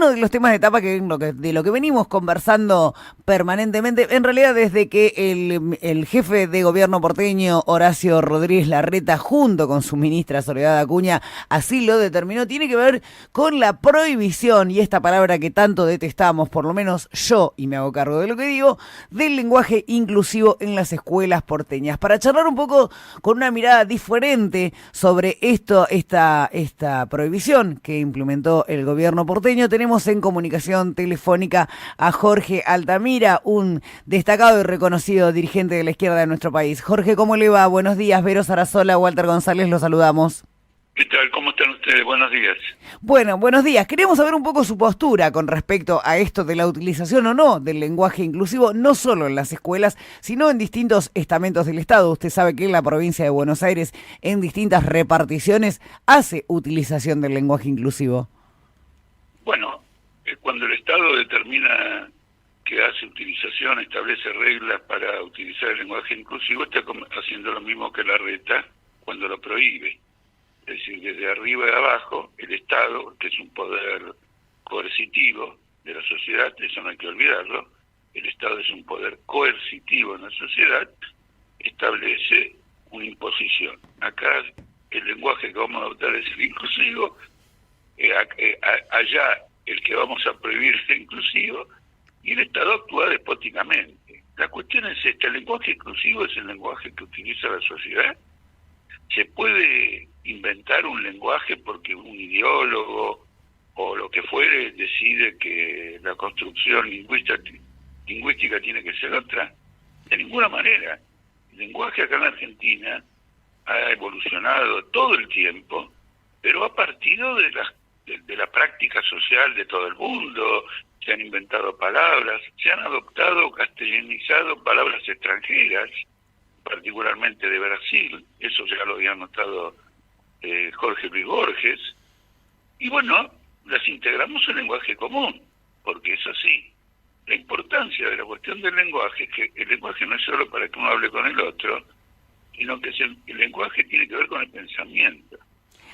uno de los temas de tapa de lo que venimos conversando permanentemente, en realidad desde que el jefe de gobierno porteño, Horacio Rodríguez Larreta, junto con su ministra Soledad Acuña, así lo determinó, tiene que ver con la prohibición, y esta palabra que tanto detestamos, por lo menos yo, y me hago cargo de lo que digo, del lenguaje inclusivo en las escuelas porteñas. Para charlar un poco con una mirada diferente sobre esta prohibición que implementó el gobierno porteño, tenemos en comunicación telefónica a Jorge Altamira, un destacado y reconocido dirigente de la izquierda de nuestro país. Jorge, ¿cómo le va? Buenos días. Vero Sarasola, Walter González, los saludamos. ¿Qué tal? ¿Cómo están ustedes? Buenos días. Bueno, buenos días. Queremos saber un poco su postura con respecto a esto de la utilización o no del lenguaje inclusivo, no solo en las escuelas, sino en distintos estamentos del Estado. Usted sabe que en la provincia de Buenos Aires, en distintas reparticiones, hace utilización del lenguaje inclusivo. Bueno, cuando el Estado determina que hace utilización, establece reglas para utilizar el lenguaje inclusivo, está haciendo lo mismo que Larreta cuando lo prohíbe. Es decir, desde arriba y abajo, el Estado, que es un poder coercitivo de la sociedad, eso no hay que olvidarlo, el Estado es un poder coercitivo en la sociedad, establece una imposición. Acá el lenguaje que vamos a adoptar es el inclusivo, allá el que vamos a prohibir es el inclusivo, y el Estado actúa despóticamente. La cuestión es esta: el lenguaje inclusivo es el lenguaje que utiliza la sociedad. Se puede inventar un lenguaje porque un ideólogo o lo que fuere decide que la construcción lingüística tiene que ser otra. De ninguna manera. El lenguaje acá en Argentina ha evolucionado todo el tiempo, pero ha partido de la práctica social de todo el mundo. Se han inventado palabras, se han adoptado, castellanizado palabras extranjeras, particularmente de Brasil, eso ya lo había notado Jorge Luis Borges, y bueno, las integramos en lenguaje común, porque es así. La importancia de la cuestión del lenguaje es que el lenguaje no es solo para que uno hable con el otro, sino que el lenguaje tiene que ver con el pensamiento.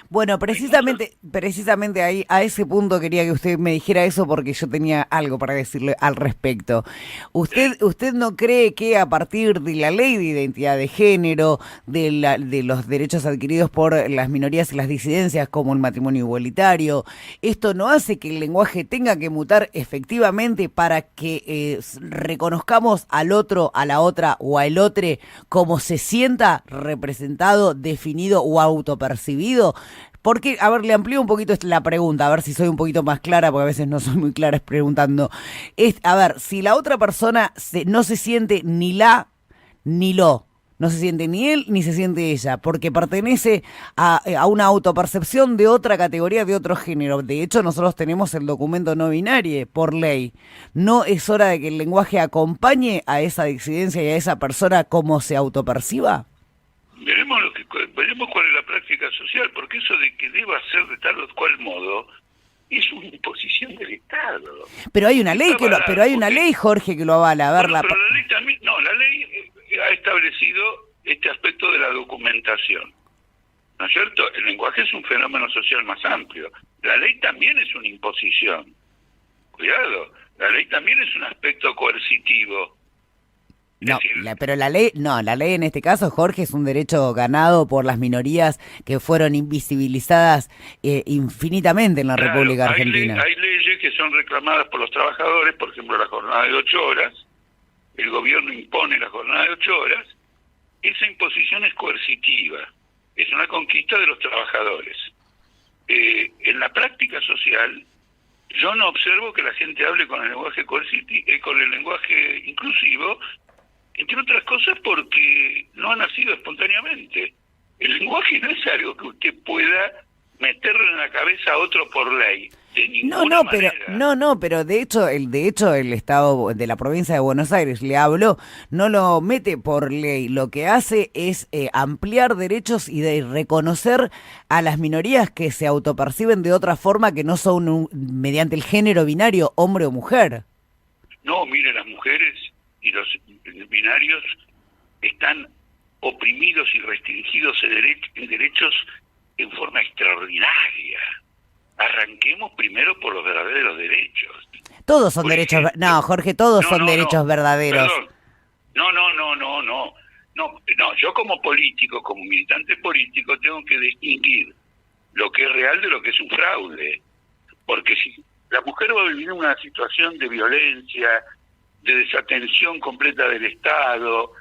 Bueno, precisamente ahí, a ese punto quería que usted me dijera eso porque yo tenía algo para decirle al respecto. ¿Usted no cree que a partir de la ley de identidad de género, de los derechos adquiridos por las minorías y las disidencias, como el matrimonio igualitario, esto no hace que el lenguaje tenga que mutar efectivamente para que reconozcamos al otro, a la otra o al otro como se sienta representado, definido o autopercibido? Porque, a ver, le amplío un poquito la pregunta, a ver si soy un poquito más clara, porque a veces no soy muy clara preguntando. A ver, si la otra persona no se siente ni la ni lo, no se siente ni él ni se siente ella, porque pertenece a una autopercepción de otra categoría, de otro género. De hecho, nosotros tenemos el documento no binario por ley. ¿No es hora de que el lenguaje acompañe a esa disidencia y a esa persona como se autoperciba? Veremos cuál es la práctica social, porque eso de que deba ser de tal o cual modo es una imposición del Estado. Pero hay una ley una ley, Jorge, que lo avala. A ver, bueno, pero la ley también, la ley ha establecido este aspecto de la documentación, ¿no es cierto? El lenguaje es un fenómeno social más amplio. La ley también es una imposición. Cuidado, la ley también es un aspecto coercitivo. No, pero la ley en este caso, Jorge, es un derecho ganado por las minorías que fueron invisibilizadas infinitamente en la República Argentina. Hay leyes que son reclamadas por los trabajadores, por ejemplo la jornada de 8 horas, el gobierno impone la jornada de 8 horas, esa imposición es coercitiva, es una conquista de los trabajadores. En la práctica social, yo no observo que la gente hable con el lenguaje con el lenguaje inclusivo, entre otras cosas porque no ha nacido espontáneamente. El lenguaje no es algo que usted pueda meterle en la cabeza a otro por ley. De ninguna manera. Pero de hecho el Estado de la provincia de Buenos Aires, le hablo, no lo mete por ley. Lo que hace es ampliar derechos y de reconocer a las minorías que se autoperciben de otra forma que no son mediante el género binario, hombre o mujer. No, mire, las mujeres y los binarios están oprimidos y restringidos en derechos en forma extraordinaria. Arranquemos primero por los verdaderos derechos. Todos son Por derechos, ejemplo, no, Jorge, todos son derechos verdaderos. Perdón. No, yo como político, como militante político, tengo que distinguir lo que es real de lo que es un fraude. Porque si la mujer va a vivir una situación de violencia, de desatención completa del Estado,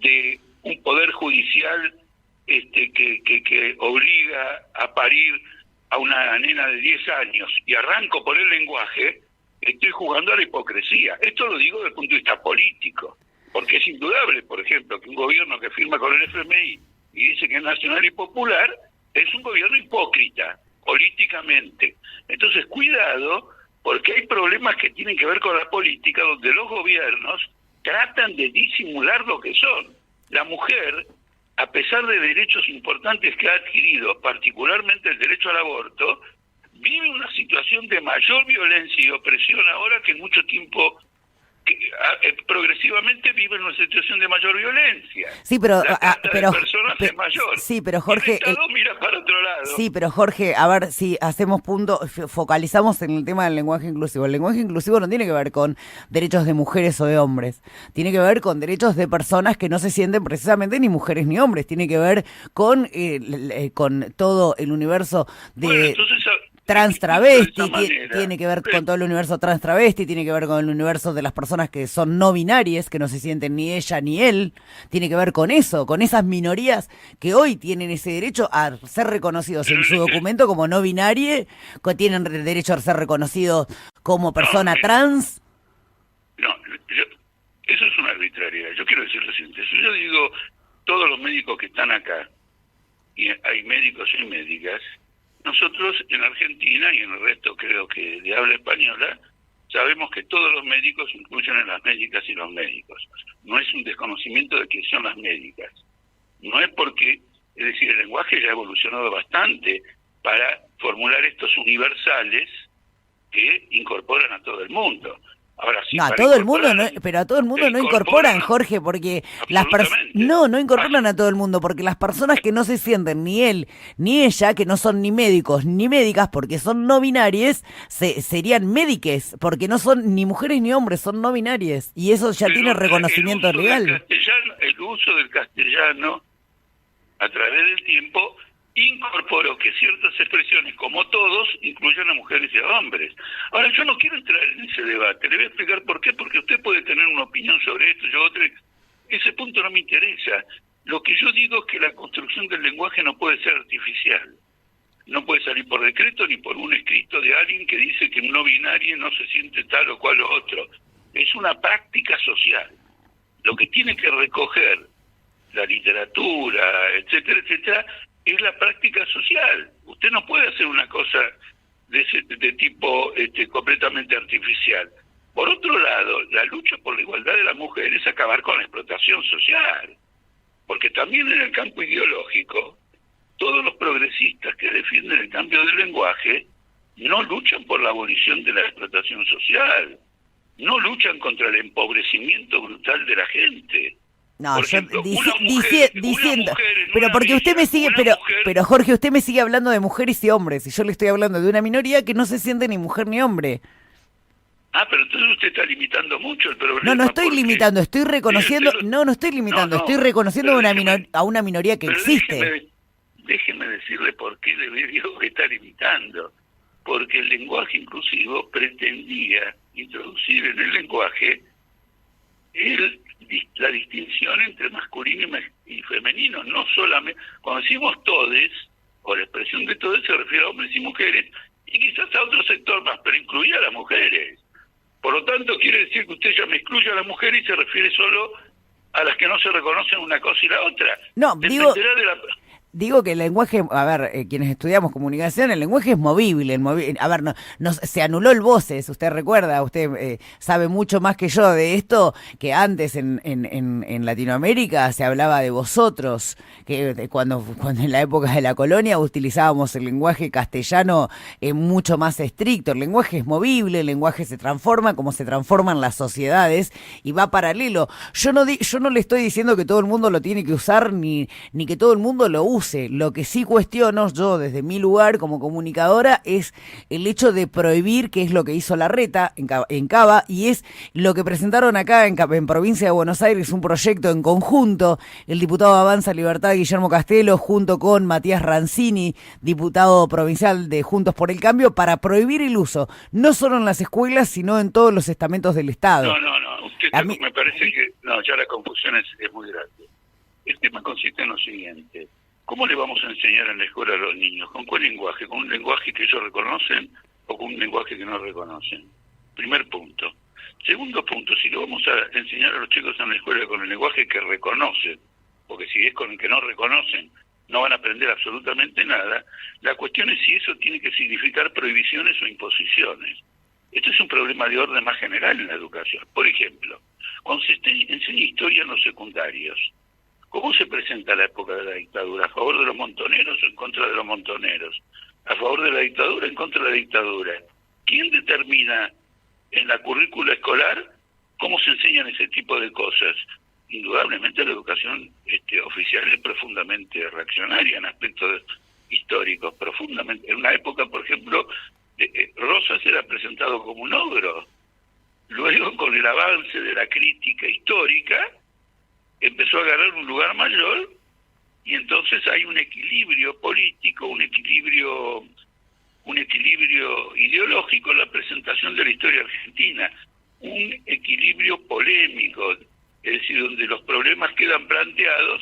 de un poder judicial que obliga a parir a una nena de 10 años, y arranco por el lenguaje, estoy jugando a la hipocresía. Esto lo digo desde el punto de vista político, porque es indudable, por ejemplo, que un gobierno que firma con el FMI y dice que es nacional y popular, es un gobierno hipócrita, políticamente. Entonces, cuidado, porque hay problemas que tienen que ver con la política, donde los gobiernos tratan de disimular lo que son. La mujer, a pesar de derechos importantes que ha adquirido, particularmente el derecho al aborto, vive una situación de mayor violencia y opresión ahora que en mucho tiempo, progresivamente vive en una situación de mayor violencia. Sí, pero la trata de personas es mayor. Sí, pero Jorge, y el Estado mira para otro lado. Sí, pero Jorge, a ver si hacemos punto, focalizamos en el tema del lenguaje inclusivo. El lenguaje inclusivo no tiene que ver con derechos de mujeres o de hombres, tiene que ver con derechos de personas que no se sienten precisamente ni mujeres ni hombres, tiene que ver con todo el universo de... Bueno, entonces, trans travesti, tiene que ver con todo el universo trans travesti, tiene que ver con el universo de las personas que son no binarias, que no se sienten ni ella ni él, tiene que ver con eso, con esas minorías que hoy tienen ese derecho a ser reconocidos en su documento como no binaria, que tienen derecho a ser reconocidos como persona trans. Eso es una arbitrariedad. Yo quiero decir lo siguiente, si yo digo, todos los médicos que están acá, y hay médicos y médicas, nosotros en Argentina y en el resto creo que de habla española, sabemos que todos los médicos incluyen a las médicas y los médicos. No es un desconocimiento de quiénes son las médicas. No es porque, es decir, el lenguaje ya ha evolucionado bastante para formular estos universales que incorporan a todo el mundo. Ahora sí, no, a todo el mundo, pero a todo el mundo no incorporan, Jorge, porque las personas no incorporan a todo el mundo, porque las personas que no se sienten ni él ni ella, que no son ni médicos ni médicas, porque son no binarias, serían médiques, porque no son ni mujeres ni hombres, son no binarias, y eso ya tiene reconocimiento legal. El uso del castellano a través del tiempo incorporó que ciertas expresiones, como todos, incluyan a mujeres y a hombres. Ahora, yo no quiero entrar en ese debate, le voy a explicar por qué, porque usted puede tener una opinión sobre esto, yo otra. Ese punto no me interesa. Lo que yo digo es que la construcción del lenguaje no puede ser artificial. No puede salir por decreto ni por un escrito de alguien que dice que un no binario no se siente tal o cual o otro. Es una práctica social. Lo que tiene que recoger la literatura, etcétera, etcétera, es la práctica social. Usted no puede hacer una cosa de tipo completamente artificial. Por otro lado, la lucha por la igualdad de la mujer es acabar con la explotación social. Porque también en el campo ideológico, todos los progresistas que defienden el cambio del lenguaje no luchan por la abolición de la explotación social, no luchan contra el empobrecimiento brutal de la gente. No, por yo ejemplo, diciendo, pero porque usted me sigue, pero Jorge, usted me sigue hablando de mujeres y hombres, y yo le estoy hablando de una minoría que no se siente ni mujer ni hombre. Pero entonces usted está limitando mucho el problema. No estoy limitando, estoy reconociendo, no estoy limitando, estoy reconociendo a una minoría que existe. Déjeme decirle por qué le digo que está limitando. Porque el lenguaje inclusivo pretendía introducir en el lenguaje la distinción entre masculino y femenino, no solamente, cuando decimos todes, o la expresión de todes se refiere a hombres y mujeres, y quizás a otro sector más, pero incluye a las mujeres. Por lo tanto, quiere decir que usted ya me excluye a las mujeres y se refiere solo a las que no se reconocen una cosa y la otra. No, digo que el lenguaje, a ver, quienes estudiamos comunicación, el lenguaje es movible. A ver, se anuló el voces, usted recuerda, usted sabe mucho más que yo de esto, que antes en Latinoamérica se hablaba de vosotros, que cuando en la época de la colonia utilizábamos el lenguaje castellano mucho más estricto. El lenguaje es movible, el lenguaje se transforma como se transforman las sociedades y va paralelo. Yo no le estoy diciendo que todo el mundo lo tiene que usar ni que todo el mundo lo use. use. Lo que sí cuestiono yo desde mi lugar como comunicadora es el hecho de prohibir, que es lo que hizo Larreta en Cava, y es lo que presentaron acá en provincia de Buenos Aires, un proyecto en conjunto, el diputado de Avanza Libertad Guillermo Castelo, junto con Matías Rancini, diputado provincial de Juntos por el Cambio, para prohibir el uso, no solo en las escuelas, sino en todos los estamentos del Estado. No, usted me parece que ya la confusión es muy grande. El tema consiste en lo siguiente: ¿cómo le vamos a enseñar en la escuela a los niños? ¿Con cuál lenguaje? ¿Con un lenguaje que ellos reconocen o con un lenguaje que no reconocen? Primer punto. Segundo punto, si lo vamos a enseñar a los chicos en la escuela con el lenguaje que reconocen, porque si es con el que no reconocen, no van a aprender absolutamente nada, la cuestión es si eso tiene que significar prohibiciones o imposiciones. Esto es un problema de orden más general en la educación. Por ejemplo, cuando se enseña historia en los secundarios, ¿cómo se presenta la época de la dictadura? ¿A favor de los montoneros o en contra de los montoneros? ¿A favor de la dictadura o en contra de la dictadura? ¿Quién determina en la currícula escolar cómo se enseñan ese tipo de cosas? Indudablemente la educación oficial es profundamente reaccionaria en aspectos históricos, profundamente. En una época, por ejemplo, Rosas era presentado como un ogro. Luego, con el avance de la crítica histórica, empezó a agarrar un lugar mayor, y entonces hay un equilibrio político, un equilibrio ideológico en la presentación de la historia argentina, un equilibrio polémico, es decir, donde los problemas quedan planteados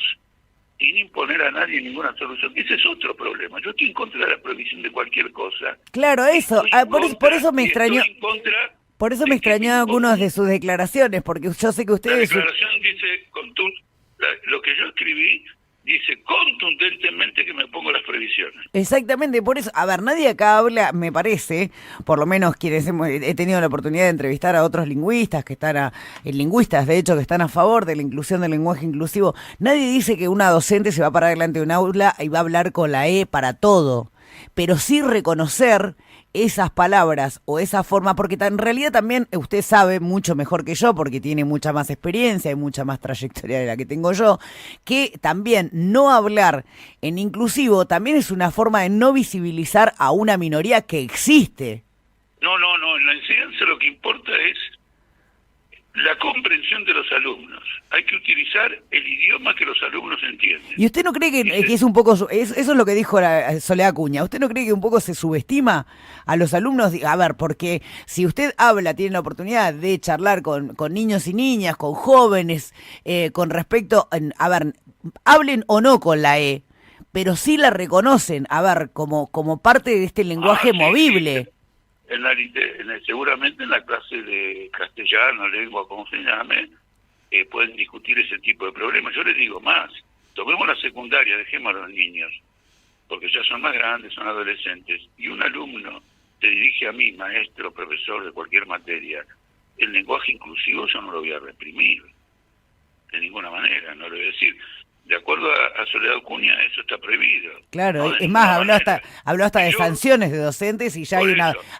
sin imponer a nadie ninguna solución. Ese es otro problema. Yo estoy en contra de la prohibición de cualquier cosa. Claro, eso. Por eso me extrañó. Por eso me extrañó algunas de sus declaraciones, porque yo sé que ustedes... La declaración dice, lo que yo escribí, dice contundentemente que me pongo las prohibiciones. Exactamente, por eso, a ver, nadie acá habla, me parece, por lo menos quienes he tenido la oportunidad de entrevistar a otros lingüistas, lingüistas de hecho, que están a favor de la inclusión del lenguaje inclusivo, nadie dice que una docente se va a parar delante de un aula y va a hablar con la E para todo, pero sí reconocer esas palabras o esa forma, porque en realidad también usted sabe mucho mejor que yo, porque tiene mucha más experiencia y mucha más trayectoria de la que tengo yo, que también no hablar en inclusivo también es una forma de no visibilizar a una minoría que existe. No, en la enseñanza lo que importa es la comprensión de los alumnos. Hay que utilizar el idioma que los alumnos entienden. ¿Y usted no cree que es un poco, eso es lo que dijo la Soledad Acuña, usted no cree que un poco se subestima a los alumnos? A ver, porque si usted tiene la oportunidad de charlar con niños y niñas, con jóvenes, con respecto, a ver, hablen o no con la E, pero sí la reconocen, a ver, como parte de este lenguaje movible. Sí. Seguramente en la clase de castellano, lengua, como se llame, pueden discutir ese tipo de problemas. Yo les digo más, tomemos la secundaria, dejemos a los niños, porque ya son más grandes, son adolescentes, y un alumno te dirige a mí, maestro, profesor de cualquier materia, el lenguaje inclusivo yo no lo voy a reprimir, de ninguna manera, no le voy a decir... De acuerdo a Soledad Acuña, eso está prohibido. Claro, es más, habló hasta de sanciones de docentes, y ya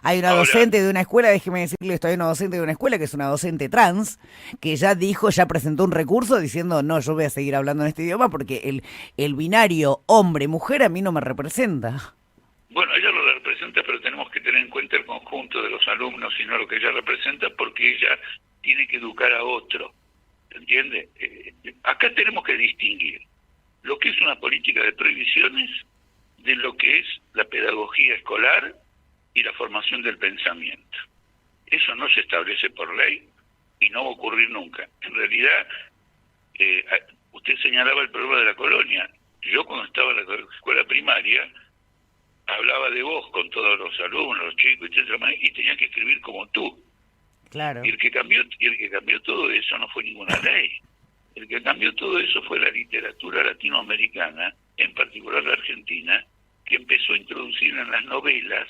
hay una docente de una escuela, déjeme decirle, esto hay una docente de una escuela que es una docente trans, que ya presentó un recurso diciendo, no, yo voy a seguir hablando en este idioma porque el binario hombre-mujer a mí no me representa. Bueno, ella lo representa, pero tenemos que tener en cuenta el conjunto de los alumnos y no lo que ella representa, porque ella tiene que educar a otro. ¿Entiende? Acá tenemos que distinguir lo que es una política de prohibiciones de lo que es la pedagogía escolar y la formación del pensamiento. Eso no se establece por ley y no va a ocurrir nunca. En realidad, usted señalaba el problema de la colonia. Yo cuando estaba en la escuela primaria hablaba de vos con todos los alumnos, los chicos, etcétera, y tenía que escribir como tú. Claro. Y el que cambió todo eso no fue ninguna ley. El que cambió todo eso fue la literatura latinoamericana, en particular la argentina, que empezó a introducir en las novelas,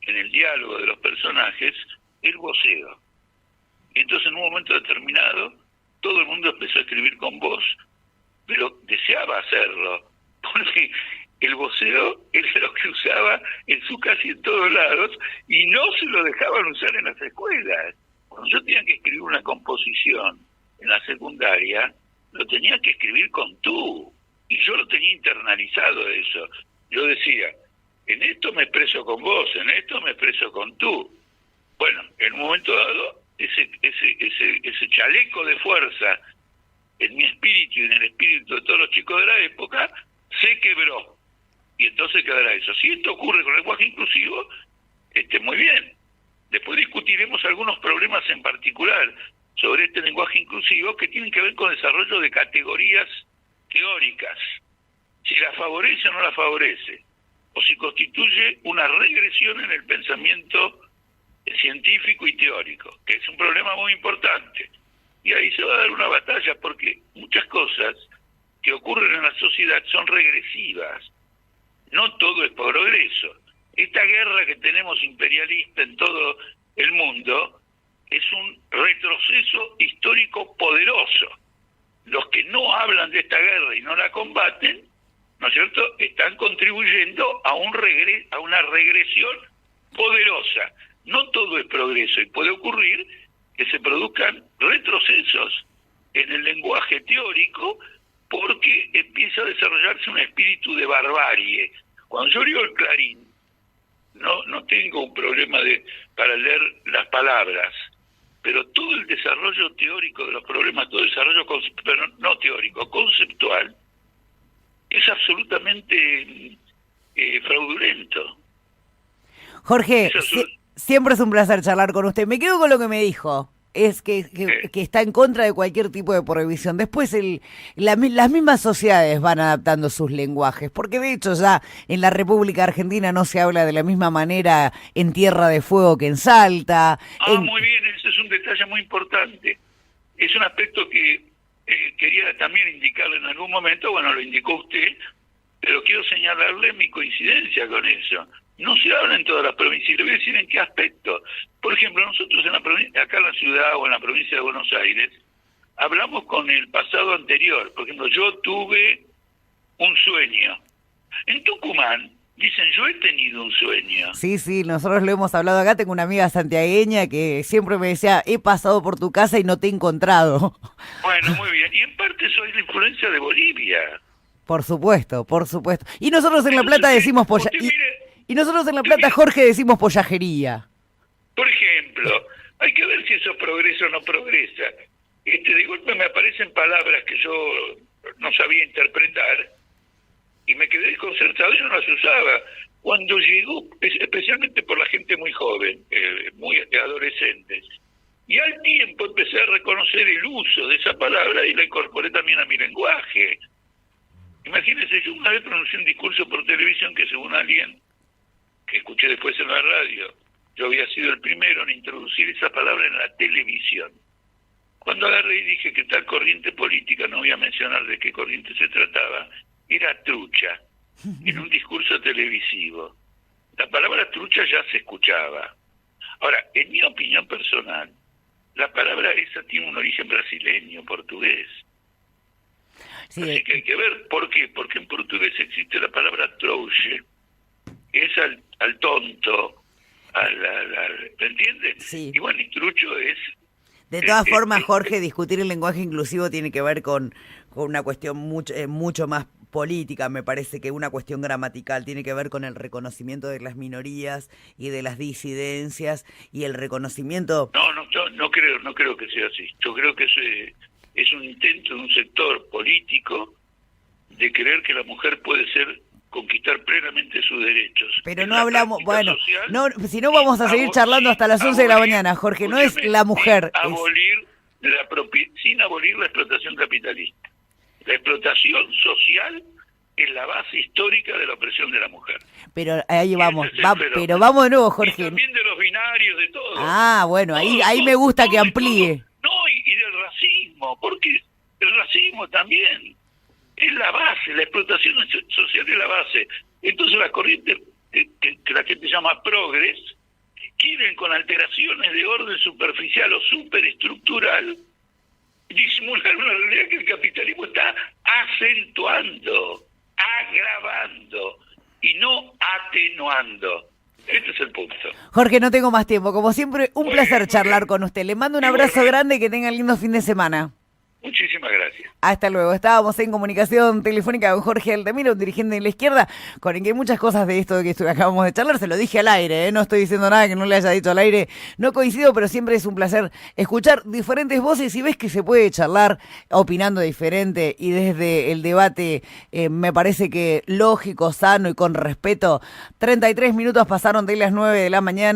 en el diálogo de los personajes, el voceo. Y entonces en un momento determinado todo el mundo empezó a escribir con voz, pero deseaba hacerlo, porque el voceo era lo que usaba en casi en todos lados, y no se lo dejaban usar en las escuelas. Cuando yo tenía que escribir una composición en la secundaria, lo tenía que escribir con tú. Y yo lo tenía internalizado eso. Yo decía, en esto me expreso con vos, en esto me expreso con tú. Bueno, en un momento dado, ese chaleco de fuerza en mi espíritu y en el espíritu de todos los chicos de la época se quebró. Y entonces quedará eso. Si esto ocurre con el lenguaje inclusivo, muy bien. Después discutiremos algunos problemas en particular sobre este lenguaje inclusivo que tienen que ver con el desarrollo de categorías teóricas. Si la favorece o no la favorece, o si constituye una regresión en el pensamiento científico y teórico, que es un problema muy importante. Y ahí se va a dar una batalla, porque muchas cosas que ocurren en la sociedad son regresivas. No todo es progreso. Esta guerra que tenemos imperialista en todo el mundo es un retroceso histórico poderoso. Los que no hablan de esta guerra y no la combaten, ¿no es cierto?, están contribuyendo a una regresión poderosa. No todo es progreso y puede ocurrir que se produzcan retrocesos en el lenguaje teórico porque empieza a desarrollarse un espíritu de barbarie. Cuando yo leo el Clarín, no tengo un problema para leer las palabras, pero todo el desarrollo teórico de los problemas, todo el desarrollo pero no teórico, conceptual, es absolutamente fraudulento. Jorge, siempre es un placer charlar con usted. Me quedo con lo que me dijo. Es que está en contra de cualquier tipo de prohibición. Después las mismas sociedades van adaptando sus lenguajes, porque de hecho ya en la República Argentina no se habla de la misma manera en Tierra de Fuego que en Salta. Muy bien, ese es un detalle muy importante. Es un aspecto que quería también indicarle en algún momento, bueno, lo indicó usted, pero quiero señalarle mi coincidencia con eso. No se habla en todas las provincias, y le voy a decir en qué aspecto. Por ejemplo, nosotros acá en la ciudad o en la provincia de Buenos Aires, hablamos con el pasado anterior. Por ejemplo, yo tuve un sueño. En Tucumán dicen, yo he tenido un sueño. Sí, nosotros lo hemos hablado acá. Tengo una amiga santiagueña que siempre me decía, he pasado por tu casa y no te he encontrado. Bueno, muy bien. Y en parte soy la influencia de Bolivia. Por supuesto. Y nosotros en La Plata decimos y nosotros en La Plata, Jorge, decimos pollajería. Por ejemplo, hay que ver si eso progresa o no progresa. De golpe me aparecen palabras que yo no sabía interpretar y me quedé desconcertado y no las usaba. Cuando llegó, especialmente por la gente muy joven, muy adolescentes, y al tiempo empecé a reconocer el uso de esa palabra y la incorporé también a mi lenguaje. Imagínense, yo una vez pronuncié un discurso por televisión que según alguien que escuché después en la radio, yo había sido el primero en introducir esa palabra en la televisión. Cuando agarré y dije que tal corriente política, no voy a mencionar de qué corriente se trataba, era trucha, en un discurso televisivo. La palabra trucha ya se escuchaba. Ahora, en mi opinión personal, la palabra esa tiene un origen brasileño, portugués. Sí. Así que hay que ver por qué. Porque en portugués existe la palabra trouxe, que es al tonto, ¿me entiendes? Sí. Y bueno, y trucho es... De todas formas, Jorge, discutir el lenguaje inclusivo tiene que ver con una cuestión mucho más política, me parece, que una cuestión gramatical. Tiene que ver con el reconocimiento de las minorías y de las disidencias y el reconocimiento... No creo que sea así. Yo creo que es un intento de un sector político de creer que la mujer puede conquistar plenamente sus derechos. Pero no hablamos, bueno, si no vamos a seguir charlando hasta las 11 de la mañana, Jorge, no es la mujer. Sin abolir la explotación capitalista. La explotación social es la base histórica de la opresión de la mujer. Pero ahí vamos, pero vamos de nuevo, Jorge. Y también de los binarios, de todo. Bueno, ahí me gusta que amplíe. Y del racismo, porque el racismo también es la base, la explotación social es la base. Entonces las corrientes que la gente llama progres quieren, con alteraciones de orden superficial o superestructural, disimular una realidad que el capitalismo está acentuando, agravando y no atenuando. Este es el punto. Jorge, no tengo más tiempo. Como siempre, un placer charlar con usted. Le mando un abrazo grande y que tenga lindo fin de semana. Muchísimas gracias. Hasta luego. Estábamos en comunicación telefónica con Jorge Altamira, un dirigente de la izquierda, con el que muchas cosas de esto de que acabamos de charlar, se lo dije al aire, no estoy diciendo nada que no le haya dicho al aire, no coincido, pero siempre es un placer escuchar diferentes voces y ves que se puede charlar opinando diferente y desde el debate me parece que lógico, sano y con respeto. 33 minutos pasaron de las 9 de la mañana.